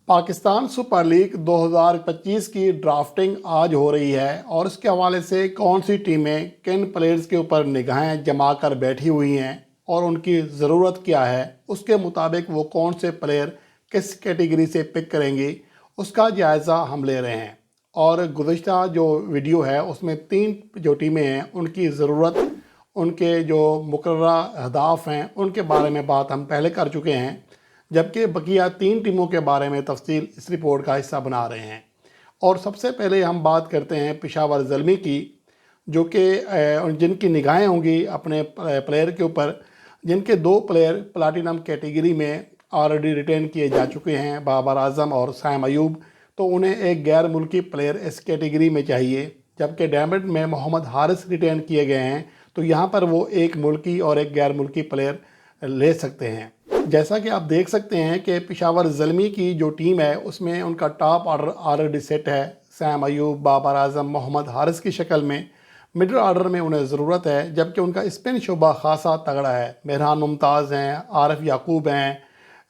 Pakistan super league 2025 की drafting आज हो रही है और इसके हवाले से कौन सी टीमें किन प्लेयर्स के ऊपर निगाहें जमा कर बैठी हुई हैं और उनकी ज़रूरत क्या है, उसके मुताबिक वो कौन से प्लेयर किस कैटेगरी से पिक करेंगी, उसका जायज़ा हम ले रहे हैं। और गुज़िश्ता जो वीडियो है उसमें 3 जो टीमें हैं उनकी ज़रूरत, उनके जो मुकर्ररा अहदाफ हैं उनके बारे में बात हम पहले कर चुके हैं, जबकि बकिया 3 टीमों के बारे में तफसील इस रिपोर्ट का हिस्सा बना रहे हैं। और सबसे पहले हम बात करते हैं पेशावर ज़ल्मी की, जो कि जिनकी निगाहें होंगी अपने प्लेयर के ऊपर, जिनके 2 प्लेयर प्लाटिनम कैटेगरी में ऑलरेडी रिटेन किए जा चुके हैं, बाबर आजम और साइम अयूब। तो उन्हें एक गैर मुल्की प्लेयर इस कैटेगरी में चाहिए, जबकि डायमंड में मोहम्मद हारिस रिटेन किए गए हैं। तो यहाँ पर वो एक मुल्की और एक गैर मुल्की प्लेयर ले सकते हैं। जैसा कि आप देख सकते हैं कि पेशावर ज़ल्मी की जो टीम है उसमें उनका टॉप ऑर्डर ऑलरेडी सेट है, सैम अयूब, बाबर आजम, मोहम्मद हारिस की शक्ल में। मिडल ऑर्डर में उन्हें ज़रूरत है, जबकि उनका स्पिन शुबा खासा तगड़ा है। मेहरान मुमताज़ हैं, आरिफ याकूब हैं,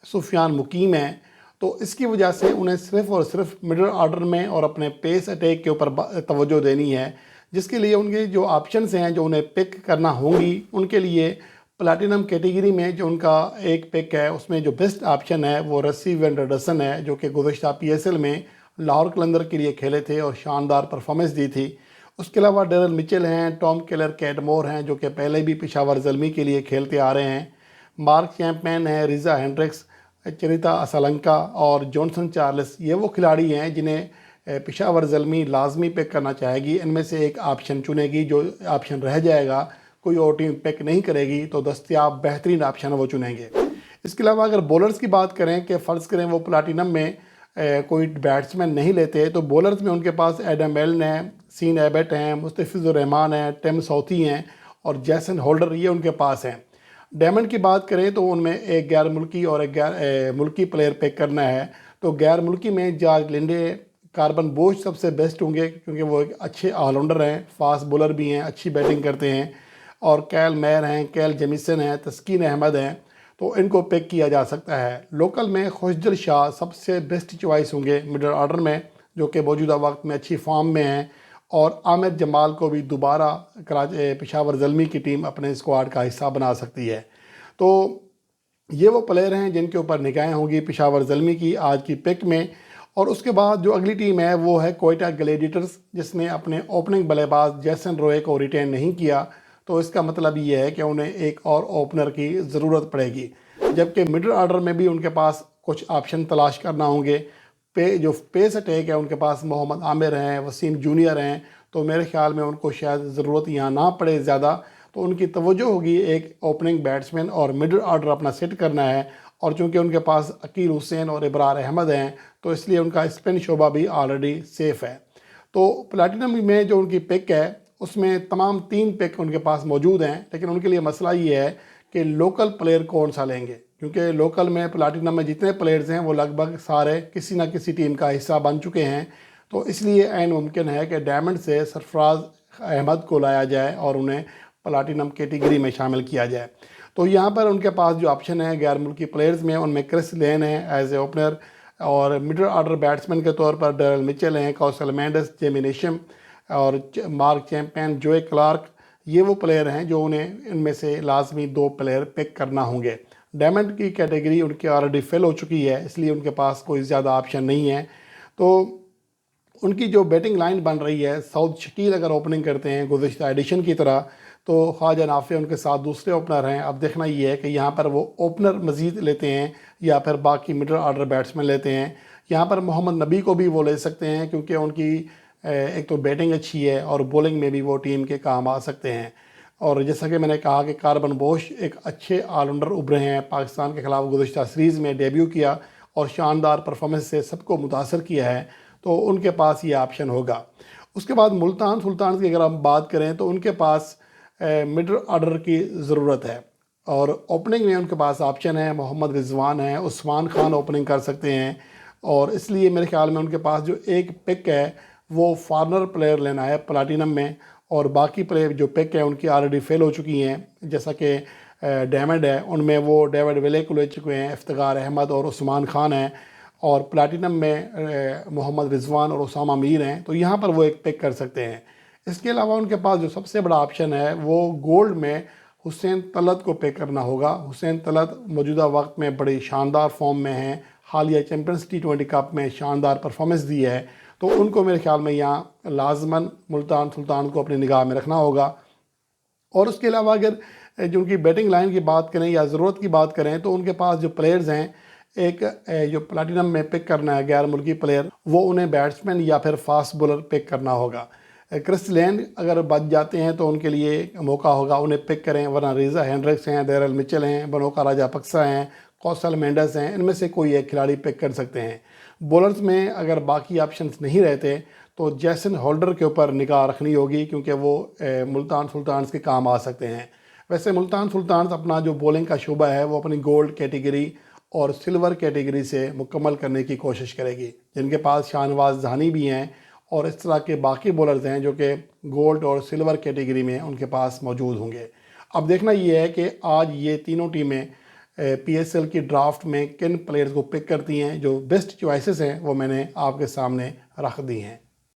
सुफियान मुकीम हैं। तो इसकी वजह से उन्हें सिर्फ़ और सिर्फ मिडल ऑर्डर में और अपने पेस अटैक के ऊपर तवज्जो देनी है, जिसके लिए उनके जो ऑप्शंस हैं जो उन्हें पिक करना होंगी, उनके लिए प्लैटिनम कैटेगरी में जो उनका एक पिक है उसमें जो बेस्ट ऑप्शन है वो रस्सी वेंडरडसन है, जो कि गुज़श्ता PSL में लाहौर कलंदर के लिए खेले थे और शानदार परफॉर्मेंस दी थी। उसके अलावा डेरल मिचेल हैं, टॉम केलर, कैटमोर हैं, जो कि पहले भी पेशावर ज़ल्मी के लिए खेलते आ रहे हैं। मार्क चैम्पमैन हैं, रिज़ा हेंड्रिक्स, चरिता असलंका और जॉनसन चार्ल्स, ये वो खिलाड़ी हैं जिन्हें पेशावर ज़ल्मी लाजमी पिक करना चाहेगी। इनमें से एक ऑप्शन चुनेगी, जो ऑप्शन रह जाएगा कोई और टीम पिक नहीं करेगी तो दस्तयाब बेहतरीन ऑप्शन वो चुनेंगे। इसके अलावा अगर बॉलर्स की बात करें कि फ़र्ज़ करें वो प्लाटिनम में कोई बैट्समैन नहीं लेते, तो बॉलर्स में उनके पास एडम मेलन हैं, सीन एबट हैं, मुस्तफ़िज़ुर रहमान हैं, टिम साउथी हैं और जैसन होल्डर, ये उनके पास हैं। डायमंड की बात करें तो उनमें एक गैर मुल्की और एक गैर मुल्की प्लेयर पिक करना है। तो गैर मुल्की में जॉर्ज लिंडे, कार्बन बोश सबसे बेस्ट होंगे, क्योंकि वो एक अच्छे ऑलराउंडर हैं, फास्ट बॉलर भी हैं, अच्छी बैटिंग करते हैं। और कैल मैर हैं, कैल जेमिसन हैं, तस्कीन अहमद हैं, तो इनको पिक किया जा सकता है। लोकल में खुशदिल शाह सबसे बेस्ट चॉइस होंगे मिडल ऑर्डर में, जो कि मौजूदा वक्त में अच्छी फॉर्म में हैं। और आमिर जमाल को भी दोबारा पेशावर ज़ल्मी की टीम अपने स्क्वाड का हिस्सा बना सकती है। तो ये वो प्लेयर हैं जिनके ऊपर निगाहें होंगी पेशावर ज़ल्मी की आज की पिक में। और उसके बाद जो अगली टीम है वो है कोयटा ग्लेडिएटर्स, जिसने अपने ओपनिंग बल्लेबाज जैसन रॉय को रिटेन नहीं किया। तो इसका मतलब ये है कि उन्हें एक और ओपनर की ज़रूरत पड़ेगी, जबकि मिडल ऑर्डर में भी उनके पास कुछ ऑप्शन तलाश करना होंगे। जो पेस अटैक है उनके पास मोहम्मद आमिर हैं, वसीम जूनियर हैं, तो मेरे ख्याल में उनको शायद ज़रूरत यहाँ ना पड़े ज़्यादा। तो उनकी तवज्जो होगी एक ओपनिंग बैट्समैन और मिडल ऑर्डर अपना सेट करना है। और चूँकि उनके पास अकील हुसैन और इब्रार अहमद हैं, तो इसलिए उनका स्पिन शोबा भी ऑलरेडी सेफ़ है। तो प्लैटिनम में जो उनकी पिक है उसमें तमाम 3 पिक उनके पास मौजूद हैं, लेकिन उनके लिए मसला ये है कि लोकल प्लेयर कौन सा लेंगे, क्योंकि लोकल में प्लैटिनम में जितने प्लेयर्स हैं वो लगभग सारे किसी न किसी टीम का हिस्सा बन चुके हैं। तो इसलिए ऐन मुमकिन है कि डायमंड से सरफराज अहमद को लाया जाए और उन्हें प्लैटिनम कैटेगरी में शामिल किया जाए। तो यहाँ पर उनके पास जो ऑप्शन है गैर मुल्की प्लेयर्स में, उनमें क्रिस लेन है एज ए ओपनर, और मिडल ऑर्डर बैट्समैन के तौर पर डेरल मिचेल हैं, कौसल मेंडिस, जेमी नेशम और मार्क चैम्पियन, जोए क्लार्क, ये वो प्लेयर हैं जो उन्हें इनमें से लाजमी 2 प्लेयर पिक करना होंगे। डायमंड की कैटेगरी उनकी ऑलरेडी फिल हो चुकी है, इसलिए उनके पास कोई ज़्यादा ऑप्शन नहीं है। तो उनकी जो बैटिंग लाइन बन रही है, साउद शकील अगर ओपनिंग करते हैं गुज़श्ता एडिशन की तरह, तो ख्वाजा नाफे उनके साथ दूसरे ओपनर हैं। अब देखना ये है कि यहाँ पर वो ओपनर मज़ीद लेते हैं या फिर बाकी मिडल ऑर्डर बैट्समैन लेते हैं। यहाँ पर मोहम्मद नबी को भी वो ले सकते हैं, क्योंकि उनकी एक तो बैटिंग अच्छी है और बॉलिंग में भी वो टीम के काम आ सकते हैं। और जैसा कि मैंने कहा कि कार्बन बोश एक अच्छे ऑलराउंडर उभरे हैं, पाकिस्तान के ख़िलाफ़ गुज़श्ता सीरीज़ में डेब्यू किया और शानदार परफॉर्मेंस से सबको मुतासर किया है, तो उनके पास ये ऑप्शन होगा। उसके बाद मुल्तान सुल्तान की अगर हम बात करें तो उनके पास मिडल ऑर्डर की ज़रूरत है और ओपनिंग में उनके पास ऑप्शन है, मोहम्मद रिजवान है, उस्मान खान ओपनिंग कर सकते हैं। और इसलिए मेरे ख्याल में उनके पास जो एक पिक है वो फॉरनर प्लेयर लेना है प्लैटिनम में, और बाकी प्लेयर जो पिक है उनकी ऑलरेडी फेल हो चुकी हैं, जैसा कि डायमंड है उनमें वो डेविड विले को ले चुके हैं, इफ्तिखार अहमद और उस्मान खान हैं। اور پلاٹینم میں محمد رضوان اور اسامہ میر ہیں، تو یہاں پر وہ ایک پک کر سکتے ہیں۔ اس کے علاوہ ان کے پاس جو سب سے بڑا آپشن ہے وہ گولڈ میں حسین طلعت کو پک کرنا ہوگا۔ حسین طلعت موجودہ وقت میں بڑی شاندار فارم میں ہیں، حالیہ چیمپئنز T20 کپ میں شاندار پرفارمنس دی ہے، تو ان کو میرے خیال میں یہاں لازماً ملتان سلطان کو اپنی نگاہ میں رکھنا ہوگا۔ اور اس کے علاوہ اگر جو ان کی بیٹنگ لائن کی بات کریں یا ضرورت کی بات کریں تو ان کے پاس جو پلیئرز ہیں، ایک جو پلاٹینم میں پک کرنا ہے غیر ملکی پلیئر، وہ انہیں بیٹسمین یا پھر فاسٹ بولر پک کرنا ہوگا۔ کرس لینڈ اگر بچ جاتے ہیں تو ان کے لیے موقع ہوگا، انہیں پک کریں، ورنہ ریزا ہینڈرکس ہیں، ڈیرل مچل ہیں، بنوکا راجا پکسا ہیں، کوسل مینڈس ہیں، ان میں سے کوئی ایک کھلاڑی پک کر سکتے ہیں۔ بولرز میں اگر باقی آپشنز نہیں رہتے تو جیسن ہولڈر کے اوپر نگاہ رکھنی ہوگی، کیونکہ وہ ملتان سلطانز کے کام آ سکتے ہیں۔ ویسے ملتان سلطانز اپنا جو بولنگ کا شعبہ ہے وہ اپنی گولڈ کیٹیگری اور سلور کیٹیگری سے مکمل کرنے کی کوشش کرے گی، جن کے پاس شاہ نواز دہانی بھی ہیں اور اس طرح کے باقی بولرز ہیں جو کہ گولڈ اور سلور کیٹیگری میں ان کے پاس موجود ہوں گے۔ اب دیکھنا یہ ہے کہ آج یہ تینوں ٹیمیں PSL کی ڈرافٹ میں کن پلیئرز کو پک کرتی ہیں۔ جو بیسٹ چوائسز ہیں وہ میں نے آپ کے سامنے رکھ دی ہیں۔